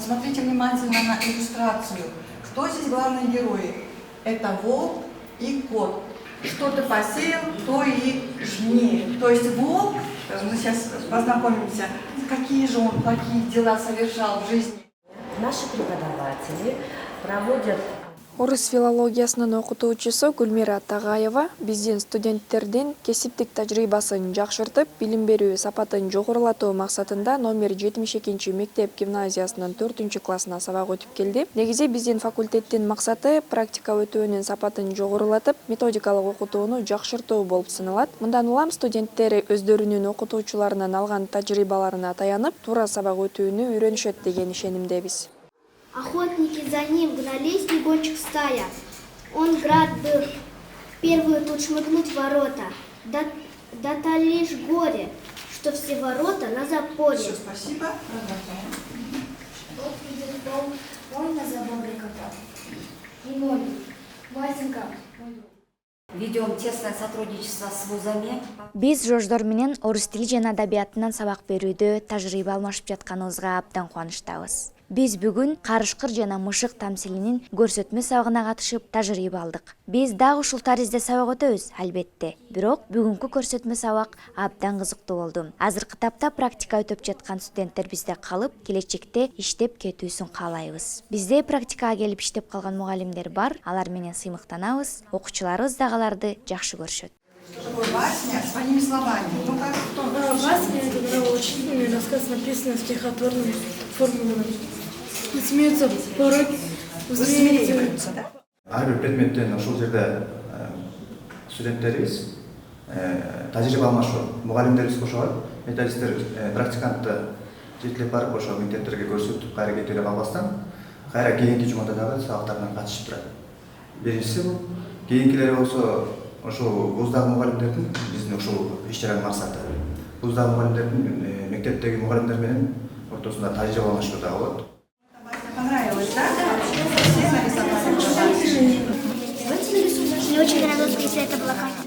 Посмотрите внимательно на иллюстрацию. Кто здесь главные герои? Это волк и кот. Что ты посеял, то и жни. То есть волк, мы сейчас познакомимся, какие же он плохие дела совершал в жизни. Наши преподаватели проводят... Орыс филологиясынын окутуучусу Гүлмира Тагайова биздин студенттердин кесиптик тажрыйбасын жакшыртып, билим берүү сапатын жогорулатуу максатында номер 72 мектеп гимназиясынын 4-классына сабак өтүп келди. Негизи биздин факультеттин максаты практика өтүүнүн сапатын жогорулатып, методикалык окутууну жакшыртуу болуп саналат. Мындан улам студенттер өздөрүнүн окутуучуларынан алган тажрыйбаларына таянып, туура сабак өтүүнү үйрөнүшөт деген ишенимдебиз. Охотники за ним гнались, не гонщик стая. Он град был, первый тут шмыгнуть в ворота. Да-то лишь горе, что все ворота на запоре. Все, спасибо. Вот видит волк, мой на заборе кота. И мой, Васенька, мой друг. Ведем тесное сотрудничество с вузами. Биз жождор менен орус тили жана адабиятынан сабак берүүдө тажрыйба алмашып жатканыбызга абдан кубанычтабыз. Биз бүгүн карышкыр жана мышык тамсилинин көрсөтмө сабагына катышып тажрыйба алдык. Биз дагы ушул таризде сабак өтөбүз, албетте. Бирок бүгүнкү көрсөтмө сабак абдан кызыктуу болду. Азыркы тапта практика өтүп жаткан студенттер бизде калып, келечекте иштеп кетүүсүн каалайбыз. Бизде практикага келип иштеп калган мугалимдер бар, алар менен сыймыктанабыз, окуучуларыбыз дагы аларды жакшы көрүшөт. Что такое басня своими словами? Ну-ка, кто? Басня — это научительный рассказ, написанный стихотворным формулами. Не смеются пороки, Высмеиваются, да? Ар бир предметтен ушул жерде студенттерибиз тажрыйба алмашуу, мугалимдерибиз кошобот, методисттер, практикантты жетелеп барып ошо мектептерге көрсөтүп, кайра кетирип албастан, кайра кийинки жумада дагы сабактардан катышып турат. Биринчиси бул, кийинкилери болсо ошол вуздагы мугалимдердин биздин ушул иш-чаранын максаты. Вуздагы мугалимдердин мектептеги мугалимдер менен ортосунда тажрыйба алмашуу дагы болот. Понравилось, да? Все нарисовали. Мне очень нравилось, если это была карта.